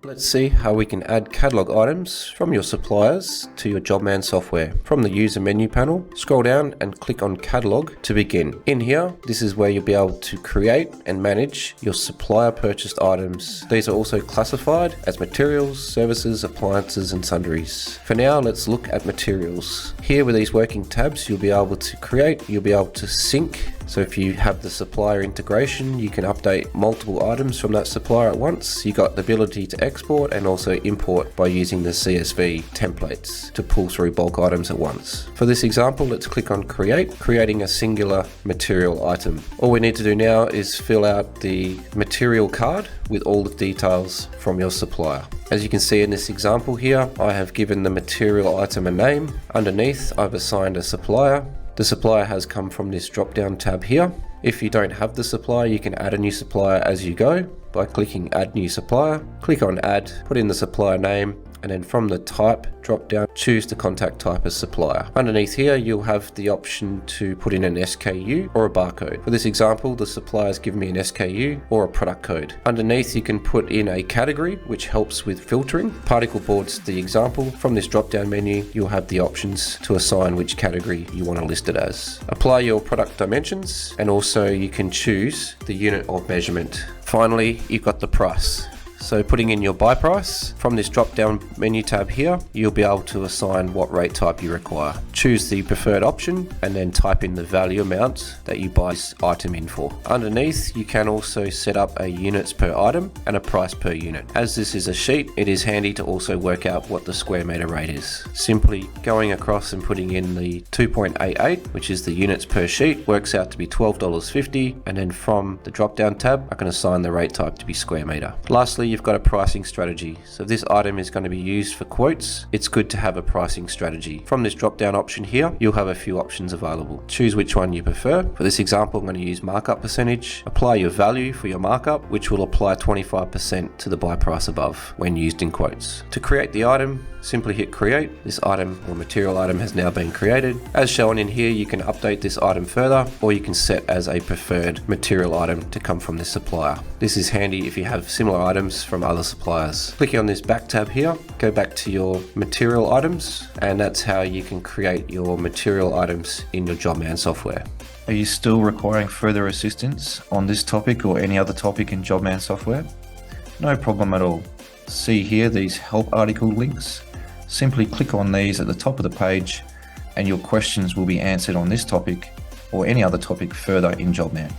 Let's see how we can add catalog items from your suppliers to your Jobman software. From the user menu panel, scroll down and click on Catalogue to begin. In here, this is where you'll be able to create and manage your supplier purchased items. These are also classified as materials, services, appliances and sundries. For now, let's look at materials. Here with these working tabs, you'll be able to create, you'll be able to sync. So if you have the supplier integration, you can update multiple items from that supplier at once. You got the ability to export and also import by using the CSV templates to pull through bulk items at once. For this example, let's click on create, creating a singular material item. All we need to do now is fill out the material card with all the details from your supplier. As you can see in this example here, I have given the material item a name. Underneath, I've assigned a supplier. The supplier has come from this drop-down tab here. If you don't have the supplier, you can add a new supplier as you go by clicking Add New Supplier. Click on Add, put in the supplier name, and then from the type drop down, choose the contact type as supplier. Underneath here, you'll have the option to put in an SKU or a barcode. For this example, the supplier's given me an SKU or a product code. Underneath, you can put in a category, which helps with filtering. Particle board's the example. From this drop down menu, you'll have the options to assign which category you want to list it as. Apply your product dimensions, and also you can choose the unit of measurement. Finally, you've got the price. So putting in your buy price, from this drop down menu tab here, you'll be able to assign what rate type you require. Choose the preferred option and then type in the value amount that you buy this item in for. Underneath, you can also set up a units per item and a price per unit. As this is a sheet, it is handy to also work out what the square meter rate is. Simply going across and putting in the 2.88, which is the units per sheet, works out to be $12.50, and then from the drop down tab, I can assign the rate type to be square meter. Lastly, you've got a pricing strategy. So if this item is going to be used for quotes, it's good to have a pricing strategy. From this drop down option here, you'll have a few options available. Choose which one you prefer. For this example, I'm going to use markup percentage. Apply your value for your markup, which will apply 25% to the buy price above when used in quotes. To create the item, simply hit create. This item or material item has now been created. As shown in here, you can update this item further, or you can set as a preferred material item to come from this supplier. This is handy if you have similar items from other suppliers. Clicking on this back tab here, go back to your material items, and that's how you can create your material items in your Jobman software. Are you still requiring further assistance on this topic or any other topic in Jobman software? No problem at all. See here these help article links. Simply click on these at the top of the page and your questions will be answered on this topic or any other topic further in Jobman.